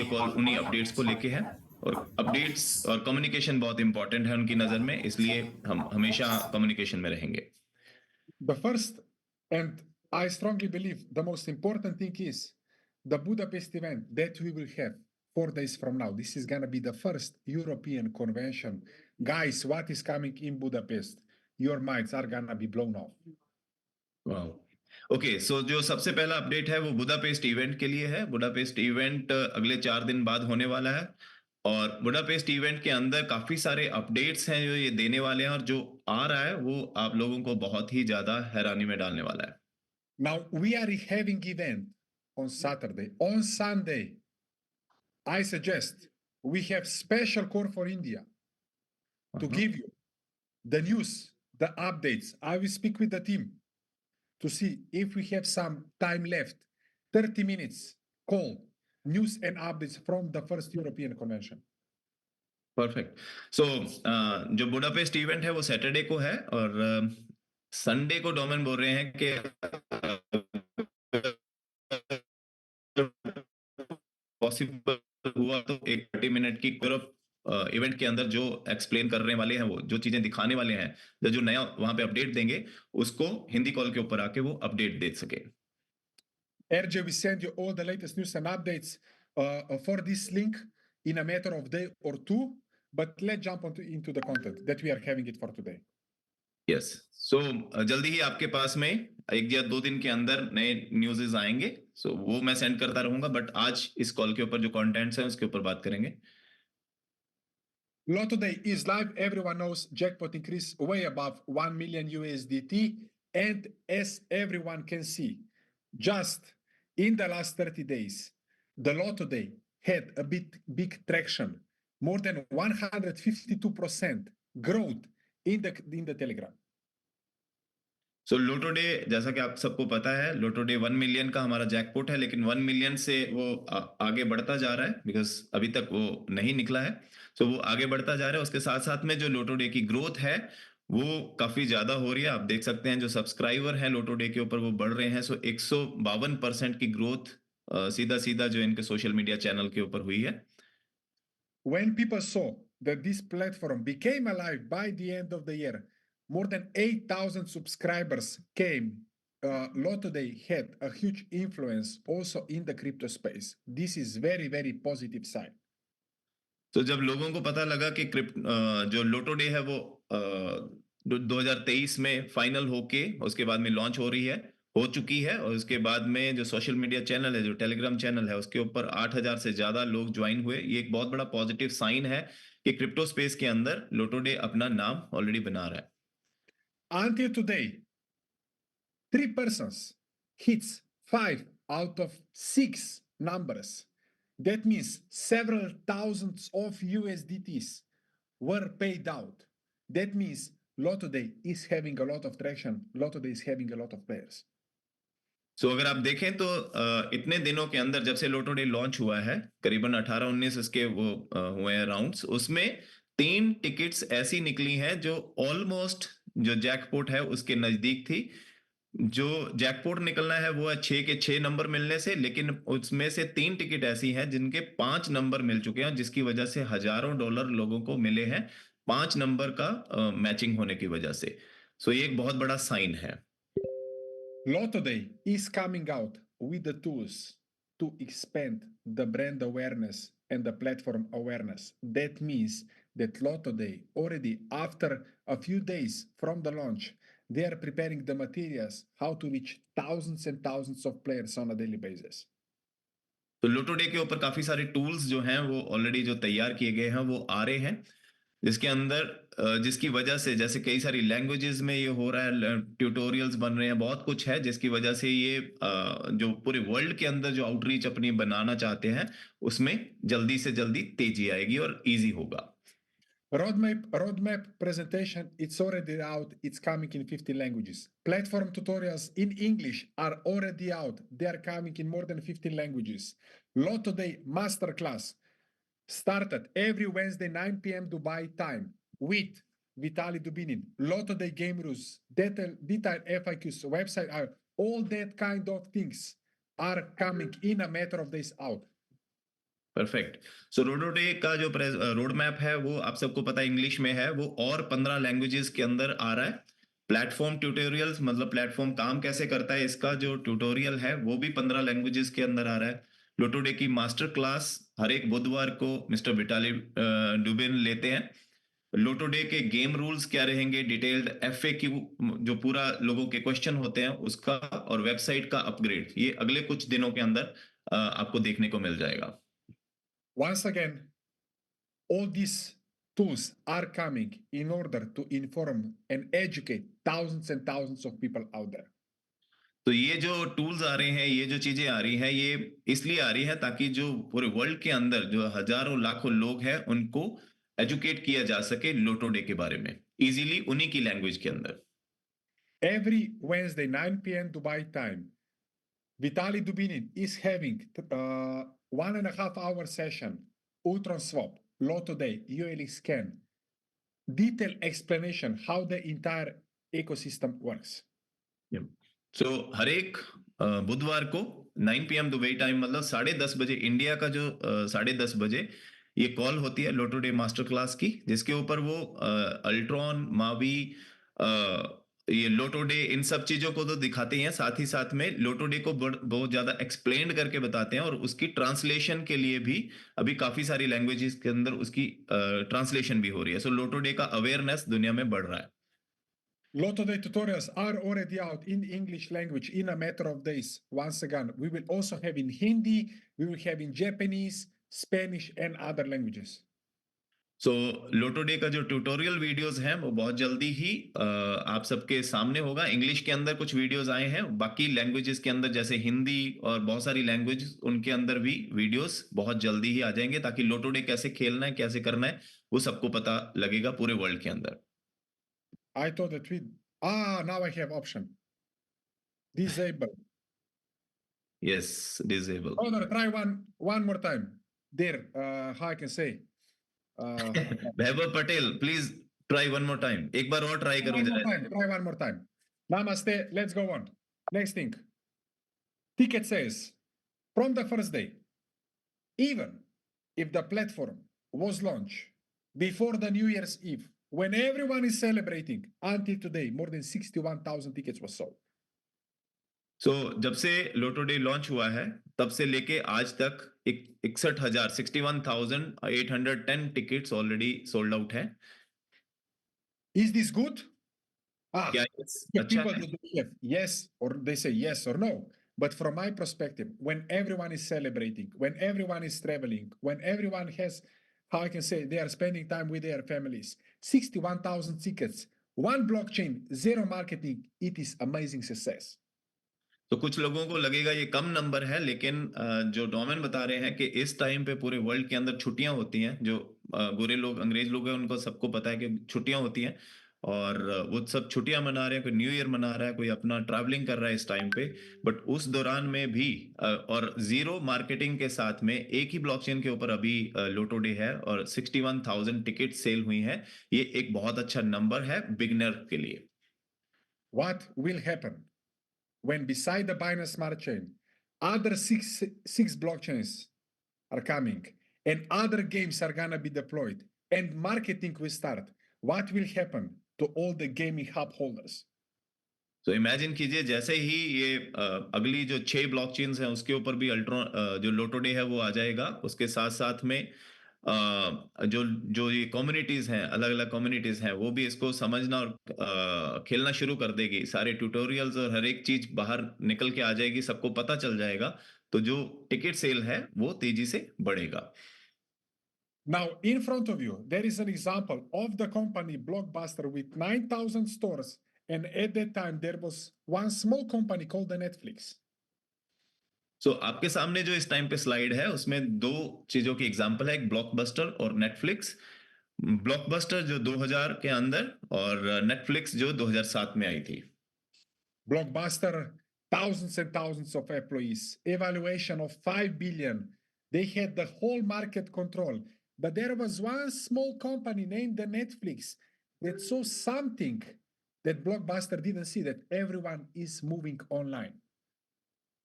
Call उन्हीं updates को लेके है, और अपडेट्स और कम्युनिकेशन बहुत इंपॉर्टेंट है उनकी नज़र में, इसलिए हम हमेशा कम्युनिकेशन में रहेंगे। The first, and I strongly believe the most important thing is the Budapest event that we will have 4 days from now. This is going to be the first European convention. Guys, what is coming in Budapest? Your minds are going to be blown off. Okay, so जो सबसे पहला update है वो Budapest event के लिए है। Budapest event अगले 4 दिन बाद होने वाला है, और बुडापेस्ट इवेंट के अंदर काफी सारे अपडेट्स हैं जो ये देने वाले हैं, और जो आ रहा है वो आप लोगों को बहुत ही ज्यादा हैरानी में डालने वाला है। Now, we are having event on Saturday. On Sunday, I suggest we have special call for India to give you the news, the updates. I will speak with the team to see if we have some time left. 30 minutes call, news and updates from the first European convention. Perfect. So जो Budapest event है वो Saturday को है, और Sunday को domain बोल रहे हैं कि पॉसिबल हुआ तो एक 30 मिनट की पूरा इवेंट के अंदर जो एक्सप्लेन करने वाले हैं, वो जो चीजें दिखाने वाले हैं, जो नया वहां पे अपडेट देंगे, उसको हिंदी कॉल के ऊपर आके वो अपडेट दे सके। RJ, we send you all the latest news and updates for this link in a matter of day or two, but let's jump into the content that we are having it for today. Yes, so जल्दी ही आपके पास में 1 या 2 दिन के अंदर नए न्यूज़ेस आएंगे, सो वो मैं सेंड करता रहूंगा, बट आज इस कॉल के ऊपर जो कंटेंट्स हैं उसके ऊपर बात करेंगे। Lotto Day is live. Everyone knows jackpot increase way above 1 million USDT. And as everyone can see, just in the last 30 days, the Lotto Day had a big traction, more than 152% growth in the Telegram. So Lotte day, जैसा कि आप सबको पता है, लोटो day 1 million का हमारा jackpot है, लेकिन 1 मिलियन से वो आगे बढ़ता जा रहा है, बिकॉज अभी तक वो नहीं निकला है। सो वो आगे बढ़ता जा रहा है। उसके साथ साथ में जो लोटो डे की ग्रोथ है वो काफी ज्यादा हो रही है। आप देख सकते हैं जो सब्सक्राइबर हैं लोटो डे के ऊपर वो बढ़ रहे हैं। सो 152% की ग्रोथ सीधा सीधा जो इनके सोशल मीडिया चैनल के ऊपर हुई है। When people saw that this platform became alive by the end of the year, more than 8,000 subscribers came. Lotto Day had a huge influence also in the crypto space. This is very positive sign. तो जब लोगों को पता लगा कि जो लोटो day है वो 2023 में फाइनल होके उसके बाद में लॉन्च हो चुकी है, और उसके बाद में जो सोशल मीडिया चैनल है, जो टेलीग्राम चैनल है, उसके ऊपर 8,000 से ज्यादा लोग ज्वाइन हुए। ये एक बहुत बड़ा पॉजिटिव साइन है कि क्रिप्टो स्पेस के अंदर लोटो डे अपना नाम ऑलरेडी बना रहा है। Until today, 3 persons hits 5 out of 6 numbers. That means several thousands of USDTs were paid out. That means Lotto Day is having a lot of traction. Lotto Day is having a lot of players. सो अगर आप देखें तो इतने दिनों के अंदर जब से लोटो डे लॉन्च हुआ है, करीबन 18-19 इसके वो हुए हैं राउंड्स, उसमें 3 टिकट्स ऐसी निकली हैं जो ऑलमोस्ट जो जैकपॉट है उसके नजदीक थी। जो जैकपॉट निकलना है वो है 6 के 6 नंबर मिलने से, लेकिन उसमें से 3 टिकट ऐसी हैं जिनके 5 नंबर मिल चुके हैं, जिसकी वजह से हजारों डॉलर लोगों को मिले हैं 5 नंबर का मैचिंग होने की वजह से। सो ये एक बहुत बड़ा साइन है। Lotto Day is coming out with the tools to expand the brand awareness and the platform awareness. That means that Lotto Day, already after a few days from the launch, they are preparing the materials how to reach thousands and thousands of players on a daily basis. तो लोटो day के ऊपर काफी सारे tools जो हैं वो already जो तैयार किए गए हैं वो आ रहे हैं, जिसके अंदर जिसकी वजह से जैसे कई सारी लैंग्वेजेस में ये हो रहा है, ट्यूटोरियल्स बन रहे हैं, बहुत कुछ है जिसकी वजह से ये जो पूरे वर्ल्ड के अंदर जो आउटरीच अपनी बनाना चाहते हैं उसमें जल्दी से जल्दी तेजी आएगी और इजी होगा। Roadmap presentation, it's already out. It's coming in 50 languages. Platform tutorials in English are already out. They are coming in more than 15 languages. Lotto Day Masterclass started every Wednesday, 9 p.m. Dubai time with Vitaly Dubinin. Lotto Day game rules, detailed FAQs, website out, all that kind of things are coming in a matter of days out. Perfect. So रोडोडे का जो road map है वो आप सबको पता है English में है, वो और 15 लैंग्वेजेस के अंदर आ रहा है। प्लेटफॉर्म ट्यूटोरियल्स मतलब प्लेटफॉर्म काम कैसे करता है इसका जो ट्यूटोरियल है वो भी 15 लैंग्वेजेस के अंदर आ रहा है। लोटोडे की मास्टर क्लास हर एक बुधवार को मिस्टर विटाली डुबिन लेते हैं। लोटोडे के गेम रूल्स क्या रहेंगे, डिटेल्ड एफएक्यू जो पूरा लोगों के क्वेश्चन होते हैं उसका, और वेबसाइट का अपग्रेड, ये अगले कुछ दिनों के अंदर आपको देखने को मिल जाएगा। Once again, all these tools are coming in order to inform and educate thousands and thousands of people out there. तो ये जो टूल्स आ रहे हैं, ये जो चीजें आ रही हैं, ये इसलिए आ रही हैं ताकि जो पूरे वर्ल्ड के अंदर जो हजारों लाखों लोग हैं उनको एजुकेट किया जा सके लोटो डे के बारे में इजीली उन्हीं की लैंग्वेज के अंदर। Every Wednesday, 9 p.m. Dubai time, Vitaly Dubinin is having 1.5 hour session, Ultron Swap, Lotto Day, ULX Scan, detailed explanation how the entire ecosystem works. सो हर एक बुधवार को 9 पीएम दुबई टाइम मतलब 10:30 बजे इंडिया का जो 10:30 बजे ये कॉल होती है लोटो डे मास्टर क्लास की, जिसके ऊपर वो अल्ट्रॉन मावी ये लोटो डे इन सब चीजों को तो दिखाते ही हैं, साथ ही साथ में लोटो डे को बहुत ज्यादा एक्सप्लेन करके बताते हैं, और उसकी ट्रांसलेशन के लिए भी अभी काफी सारी लैंग्वेजेस के अंदर उसकी ट्रांसलेशन भी हो रही है। सो लोटो डे का अवेयरनेस दुनिया में बढ़ रहा है। Lotto Day tutorials are already out in English language in a matter of days. Once again, we will also have in Hindi, we will have in Japanese, Spanish, and other languages. So Lotte day का जो tutorial videos हैं वो बहुत जल्दी ही आप सबके सामने होगा। इंग्लिश के अंदर कुछ वीडियोस आए हैं, बाकी लैंग्वेजेस के अंदर जैसे हिंदी और बहुत सारी लैंग्वेज उनके अंदर भी वीडियोस बहुत जल्दी ही आ जाएंगे, ताकि लोटो डे कैसे खेलना है कैसे करना है वो सबको पता लगेगा पूरे वर्ल्ड के अंदर। I thought that now I have option. Disable. Yes, disable. Oh, no, try one more time. There, how I can say? Uh, Vaibhav Patel please try one more time, एक बार और ट्राई करो one more जरा। time. Try one more time. Namaste. Let's go on. Next thing. Ticket says from the first day, even if the platform was launched before the New Year's Eve, when everyone is celebrating, until today, more than 61,000 tickets were sold. जब से लोटो day launch हुआ है तब से लेके आज तक 61,000 61,810 tickets already sold out हैं। Is this good? Ah, क्या ये the अच्छा people है? that they have yes or they say yes or no. But from my perspective, when everyone is celebrating, when everyone is traveling, when everyone has, how I can say, they are spending time with their families, 61,000 tickets, one blockchain, zero marketing, it is amazing success. तो कुछ लोगों को लगेगा ये कम number है, लेकिन जो domain बता रहे हैं कि इस टाइम पे पूरे वर्ल्ड के अंदर छुट्टियां होती हैं, जो गोरे लोग अंग्रेज लोग हैं उनको सबको पता है कि छुट्टियां होती हैं, और वो सब छुट्टियां मना रहे हैं, कोई न्यू ईयर मना रहा है, कोई अपना ट्रैवलिंग कर रहा है इस टाइम पे। बट उस दौरान में भी और जीरो मार्केटिंग के साथ में एक ही ब्लॉकचेन के ऊपर अभी लोटो डे है और 61,000 टिकट सेल हुई हैं। ये एक बहुत अच्छा नंबर है बिगनर के लिए। What will happen when beside the Binance Smart Chain, other six blockchains are coming and other games are gonna be deployed and marketing will start? What will happen to all the gaming hub holders? तो imagine कीजिए जैसे ही ये अगली जो 6 blockchains हैं उसके ऊपर भी जो लोटो डे है वो आ जाएगा। उसके साथ-साथ में जो जो ये कम्युनिटीज़ हैं, अलग-अलग कम्युनिटीज़ हैं, वो भी इसको समझना और खेलना शुरू कर देगी। सारे ट्यूटोरियल्स और हर एक चीज़ बाहर निकल के आ जाएगी, सबको पता चल जाएगा। तो जो टिकट सेल है वो तेज़ी से बढ़ेगा। Now, in front of you, there is an example of the company Blockbuster with 9,000 stores. And at that time, there was one small company called the Netflix. आपके सामने जो इस टाइम पे स्लाइड है उसमें 2 चीज़ों की एग्ज़ाम्पल है, एक ब्लॉकबस्टर और नेटफ्लिक्स। ब्लॉकबस्टर जो 2000 के अंदर और नेटफ्लिक्स जो 2007 में आई थी। Blockbuster, thousands and thousands of employees, evaluation of 5 billion. They had the whole market control. But there was one small company named the Netflix that saw something that Blockbuster didn't see, that everyone is moving online.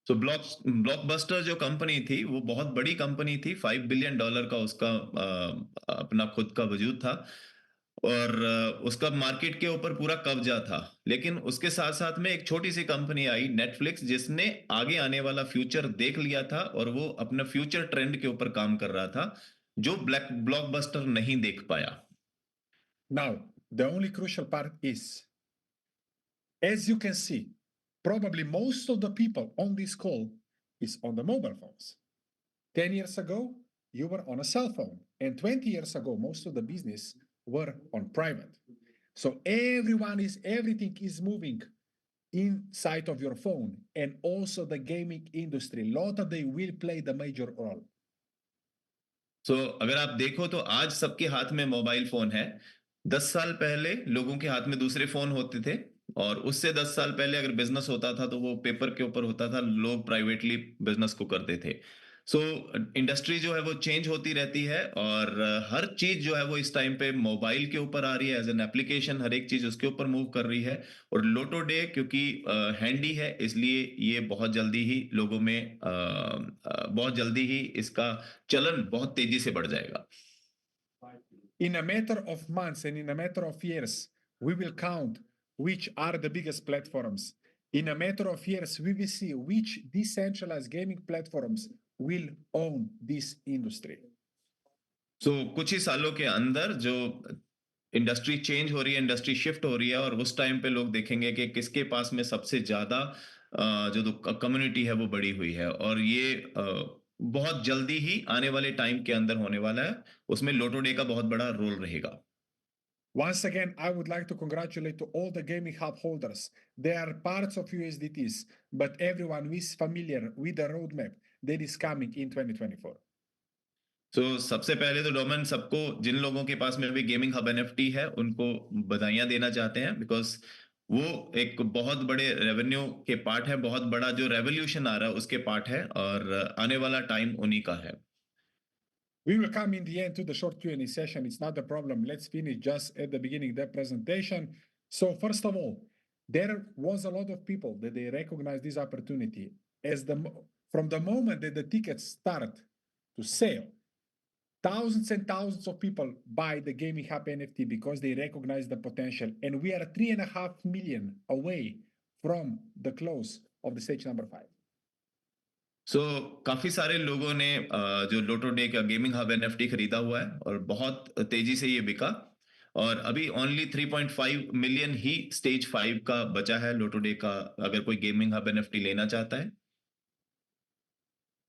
So blockbuster जो company थी वो बहुत बड़ी company थी, $5 billion का उसका अपना खुद का वजूद था और उसका मार्केट के ऊपर पूरा कब्जा था। लेकिन उसके साथ साथ में एक छोटी सी कंपनी आई नेटफ्लिक्स, जिसने आगे आने वाला फ्यूचर देख लिया था और वो अपना फ्यूचर ट्रेंड के ऊपर काम कर रहा था, जो ब्लॉकबस्टर नहीं देख पाया। Now, the only crucial part is, as you can see, probably most of the people on this call is on the mobile phones. 10 years ago, you were on a cell phone, and 20 years ago, most of the business were on private. So everything is moving inside of your phone, and also the gaming industry. A lot of they will play the major role. अगर आप देखो तो आज सबके हाथ में mobile phone है। 10 साल पहले लोगों के हाथ में दूसरे फ़ोन होते थे और उससे 10 साल पहले अगर बिज़नेस होता था तो वो पेपर के ऊपर होता था, लोग प्राइवेटली बिज़नेस को करते थे। सो इंडस्ट्री जो है वो चेंज होती रहती है और हर चीज़ जो है वो इस टाइम पे मोबाइल के ऊपर आ रही है, एज़ एन एप्लीकेशन हर एक चीज़ उसके ऊपर मूव कर रही है और लोटो डे क्योंकि हैंडी है इसलिए ये बहुत जल्दी ही लोगों में बहुत जल्दी ही इसका चलन बहुत तेजी से बढ़ जाएगा। In a matter of months and in a matter of years, we will count which are the biggest platforms. In a matter of years, we will see which decentralized gaming platforms will own this industry. कुछ ही सालों के अंदर जो industry change हो रही है, industry shift हो रही है और उस टाइम पे लोग देखेंगे कि किसके पास में सबसे ज़्यादा जो कम्युनिटी है वो बढ़ी हुई है और ये बहुत जल्दी ही आने वाले टाइम के अंदर होने वाला है। उसमें लोटो डे का बहुत बड़ा रोल रहेगा। Once again, I would like to congratulate to all the gaming hub holders. They are parts of USDTs, but everyone who is familiar with the roadmap that is coming in 2024. सबसे पहले तो domain सबको जिन लोगों के पास में भी gaming hub NFT है उनको बधाइयाँ देना चाहते हैं बिकॉज़ वो एक बहुत बड़े रेवेन्यू के पार्ट है, बहुत बड़ा जो रेवोल्यूशन आ रहा है उसके पार्ट है और आने वाला टाइम उन्हीं का है। We will come in the end to the short Q&A session. It's not a problem. Let's finish just at the beginning the presentation. So first of all, there was a lot of people that they recognize this opportunity as from the moment that the tickets start to sell. Thousands and thousands of people buy the Gaming Hub NFT because they recognize the potential, and we are 3.5 million away from the close of the stage number 5. काफ़ी सारे लोगों ने जो लोटो day का gaming hub NFT खरीदा हुआ है और बहुत तेज़ी से ये बिका और अभी ओनली 3.5 मिलियन ही स्टेज 5 का बचा है लोटो डे का अगर कोई गेमिंग हब एनएफटी लेना चाहता है।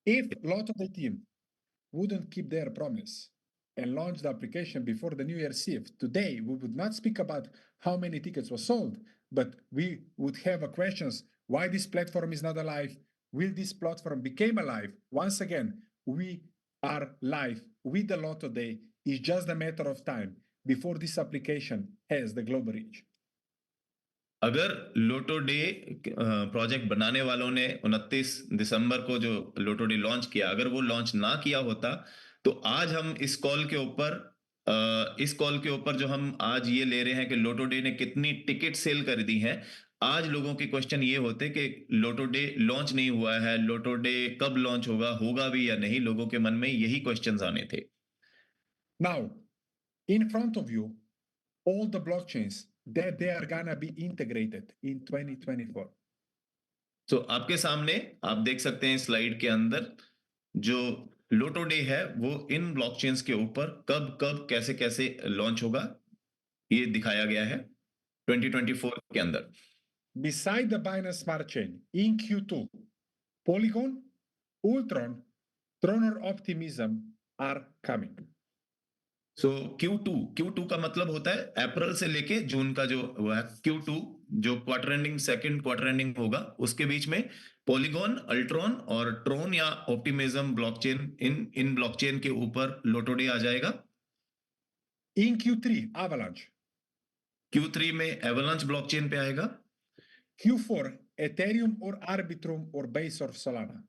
If a lot of the team wouldn't keep their promise and launch the application before the New Year's Eve, today we would not speak about how many tickets were sold, but we would have a questions why this platform is not alive. Will this platform become alive? Once again, we are live with the Lotto Day. It's just a matter of time before this application has the global reach. अगर लोटो day project बनाने वालों ने 29 दिसंबर को जो लोटो day launch किया, अगर वो launch ना किया होता, तो आज हम इस कॉल के ऊपर जो हम आज ये ले रहे हैं कि लोटो डे ने कितनी टिकट सेल कर दी हैं, आज लोगों के क्वेश्चन ये होते कि लोटो डे लॉन्च नहीं हुआ है, लोटो डे कब लॉन्च होगा, होगा भी या नहीं? लोगों के मन में यही क्वेश्चन्स आने थे। Now, in front of you, all the blockchains that they are gonna be integrated in 2024. आपके सामने आप देख सकते हैं स्लाइड के अंदर जो लोटो डे है वो इन ब्लॉकचेन्स के ऊपर कब कब कैसे कैसे लॉन्च होगा ये दिखाया गया है 2024 के अंदर। Beside the Binance Smart Chain, in Q2, Polygon, Ultron, Tronor Optimism are coming. Q2 का मतलब होता है अप्रैल से लेके जून का जो वो है Q2 जो quarter ending second quarter ending होगा उसके बीच में पॉलीगॉन, अल्ट्रॉन और ट्रोन या ऑप्टिमिज्म ब्लॉकचेन इन ब्लॉकचेन के ऊपर लोटो डे आ जाएगा। In Q3, Avalanche. Q3 में एवलांच ब्लॉकचेन पे आएगा। Q4, Ethereum or Arbitrum or Base or Solana.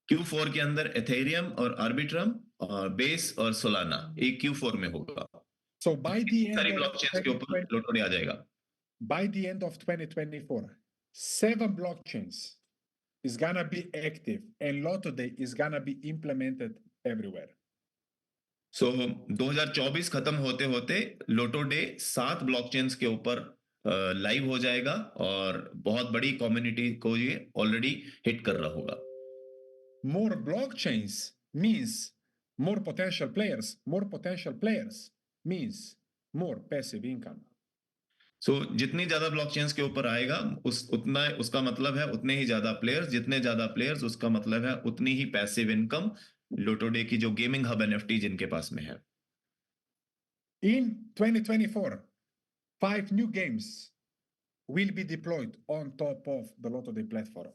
Q4 के अंदर एथेरियम और आर्बिट्रम और बेस और सोलाना एक Q4 में होगा। So by the end सारी of ब्लॉकचेन्स के ऊपर 2020, लोटो डे आ जाएगा। by the end of 2024, 7 blockchains is gonna be active and Lotto Day is gonna be implemented everywhere. सो 2024 खत्म होते होते लोटो डे 7 ब्लॉकचेन्स के ऊपर लाइव हो जाएगा और बहुत बड़ी कम्युनिटी को ये ऑलरेडी हिट कर रहा होगा। More blockchains means more potential players. More potential players means more passive income. सो जितनी ज्यादा ब्लॉकचेन्स के ऊपर आएगा उस उतना उसका मतलब है उतने ही ज्यादा प्लेयर्स, जितने ज्यादा प्लेयर्स उसका मतलब है उतनी ही पैसिव इनकम लोटो डे की जो गेमिंग हब एनएफटी जिनके पास में है। In 2024, 5 new games will be deployed on top of the Lotto Day platform.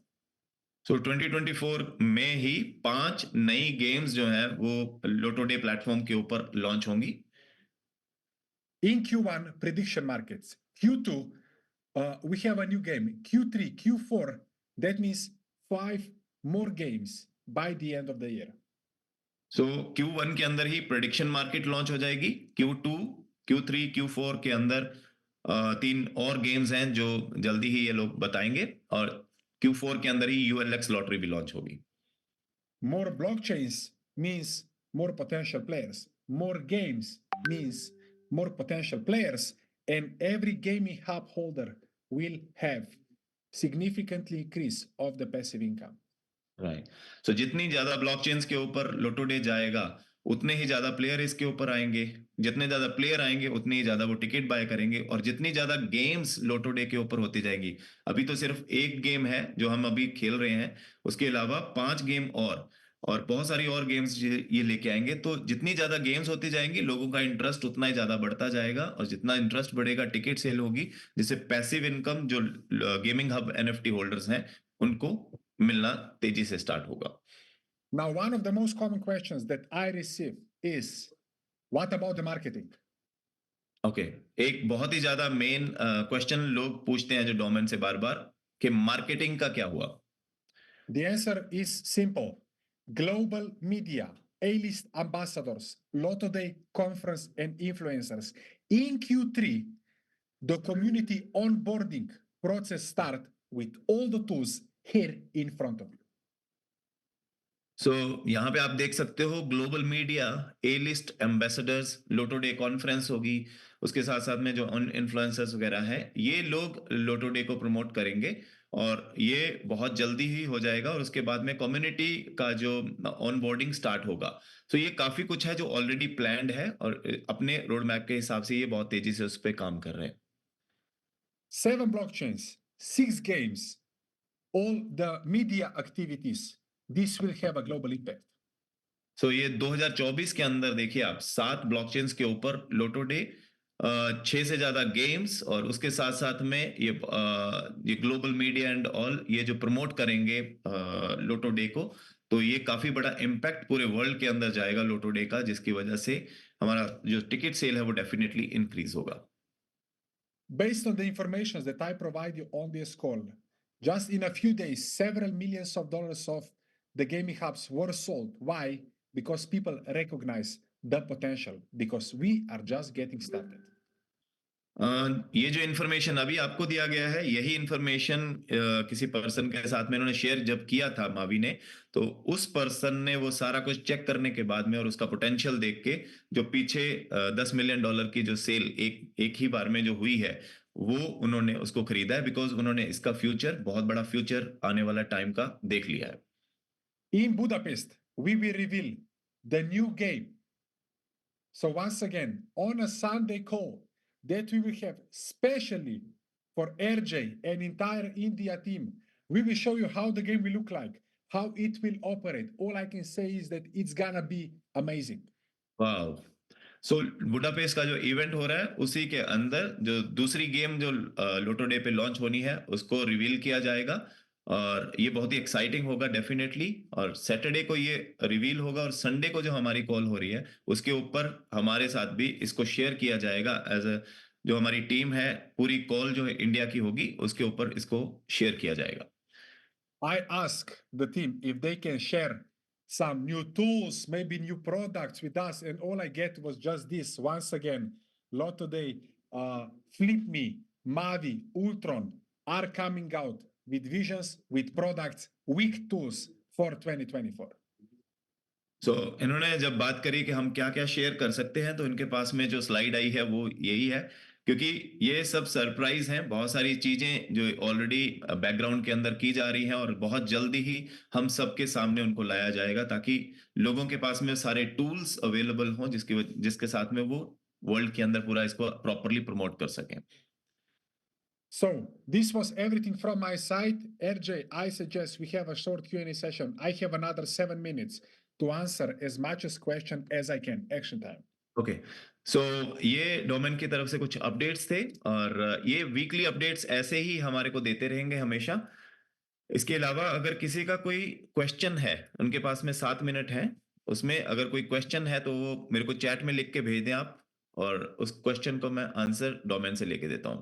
सो 2024 में ही 5 नई गेम्स जो है वो लोटो डे प्लेटफॉर्म के ऊपर लॉन्च होंगी। In Q1, prediction markets. Q2, we have a new game. Q3, Q4, that means 5 more games by the end of the year. So Q1 के अंदर ही प्रेडिक्शन मार्केट लॉन्च हो जाएगी। Q2, Q3, Q4 के अंदर 3 और games हैं जो जल्दी ही ये लोग बताएंगे और Q4 के अंदर ही यूएलएक्स लॉटरी भी लॉन्च होगी। More blockchains means more potential players. More games means more potential players. And every gaming hub holder will have significantly increase of the passive income. Right. So जितनी ज्यादा ब्लॉकचेन्स के ऊपर लोटो day जाएगा उतने ही ज्यादा player इसके ऊपर आएंगे, जितने ज्यादा प्लेयर आएंगे उतनी ही ज्यादा वो टिकट बाय करेंगे और जितनी ज्यादा गेम्स लोटो डे के ऊपर होती जाएंगी। अभी तो सिर्फ एक गेम है जो हम अभी खेल रहे हैं, उसके अलावा 5 गेम और बहुत सारी और गेम्स ये लेके आएंगे। तो जितनी ज्यादा गेम्स होती जाएंगी लोगों का इंटरेस्ट उतना ही ज्यादा बढ़ता जाएगा और जितना इंटरेस्ट बढ़ेगा टिकट सेल होगी, जिससे पैसिव इनकम जो गेमिंग हब एनएफटी होल्डर्स हैं उनको मिलना तेजी से स्टार्ट होगा। Now, one of the most common questions that I receive is, what about the marketing? Okay, एक बहुत ही ज्यादा मेन क्वेश्चन लोग पूछते हैं जो डोमेन से बार-बार कि मार्केटिंग का क्या हुआ? The answer is simple. Global media, A-list ambassadors, Lotto Day conference and influencers. In Q3, the community onboarding process start with all the tools here in front of you. सो यहाँ पे आप देख सकते हो ग्लोबल मीडिया, ए list ambassadors, लोटो day conference होगी, उसके साथ साथ में जो इन्फ्लुएंसर्स वगैरह हैं ये लोग लोटो डे को प्रमोट करेंगे और ये बहुत जल्दी ही हो जाएगा और उसके बाद में कम्युनिटी का जो ऑनबोर्डिंग स्टार्ट होगा। तो ये काफी कुछ है जो ऑलरेडी प्लान्ड है और अपने रोड मैप के हिसाब से ये बहुत तेजी से उस पर काम कर रहे हैं। 7 blockchains, 6 games, all the media activities. This will have a global impact. सो ये 2024 के अंदर देखिए आप 7 ब्लॉकचेन्स के ऊपर लोटो डे, 6 से ज्यादा गेम्स और उसके साथ साथ में ये ग्लोबल मीडिया एंड ऑल ये जो प्रमोट करेंगे लोटो डे को, तो ये काफी बड़ा इम्पैक्ट पूरे वर्ल्ड के अंदर जाएगा लोटो डे का, जिसकी वजह से हमारा जो टिकट सेल है वो डेफिनेटली इंक्रीज होगा। Based on the information that I provide you on this call, just in a few days, several millions of dollars of the gaming hubs were sold. Why? Because people recognize the potential, because we are just getting started. ये जो information अभी आपको दिया गया है यही information किसी person के साथ में इन्होंने शेयर जब किया था मावी ने, तो उस पर्सन ने वो सारा कुछ चेक करने के बाद में और उसका पोटेंशियल देख के जो पीछे $10 मिलियन की जो सेल एक ही बार में जो हुई है वो उन्होंने उसको खरीदा है, बिकॉज उन्होंने इसका फ्यूचर, बहुत बड़ा फ्यूचर आने वाला टाइम का देख लिया है। In Budapest, we will reveal the new game. So once again, on a Sunday call that we will have specially for RJ and entire India team, we will show you how the game will look like, how it will operate. All I can say is that it's gonna be amazing. वाह! सो Budapest का जो event हो रहा है उसी के अंदर जो दूसरी गेम जो लोटो डे पे लॉन्च होनी है उसको रिवील किया जाएगा और ये बहुत ही एक्साइटिंग होगा डेफिनेटली। और सैटरडे को ये रिवील होगा और संडे को जो हमारी कॉल हो रही है उसके ऊपर हमारे साथ भी इसको शेयर किया जाएगा एज अ, जो हमारी टीम है पूरी कॉल जो है इंडिया की होगी उसके ऊपर इसको शेयर किया जाएगा। I ask the team if they can share some new tools, maybe new products with us, and all I get was just this. Once again, Lotto Day, FlipMe, Mavi, Ultron are coming out with visions, with products, with tools for 2024. इन्होंने जब बात करी कि हम क्या-क्या share कर सकते हैं, तो इनके पास में जो स्लाइड आई है वो यही है, क्योंकि ये सब सरप्राइज़ हैं, बहुत सारी चीज़ें जो ऑलरेडी बैकग्राउंड के अंदर की जा रही हैं और बहुत जल्दी ही हम सबके सामने उनको लाया जाएगा, ताकि लोगों के पास में सारे टूल्स अवेलेबल हों जिसके साथ में वो वर्ल्ड के अंदर पूरा इसको प्रॉपर्ली प्रमोट कर सकें। So this was everything from my side. RJ, I suggest we have a short Q&A session. I have another 7 minutes to answer as much as question as I can. Action time. Okay, so ये domain की तरफ से कुछ updates थे और ये weekly updates ऐसे ही हमारे को देते रहेंगे हमेशा। इसके अलावा अगर किसी का कोई क्वेश्चन है, उनके पास में 7 मिनट हैं, उसमें अगर कोई क्वेश्चन है तो वो मेरे को चैट में लिख के भेज दें आप, और उस क्वेश्चन को मैं आंसर डोमेन से लेके देता हूँ।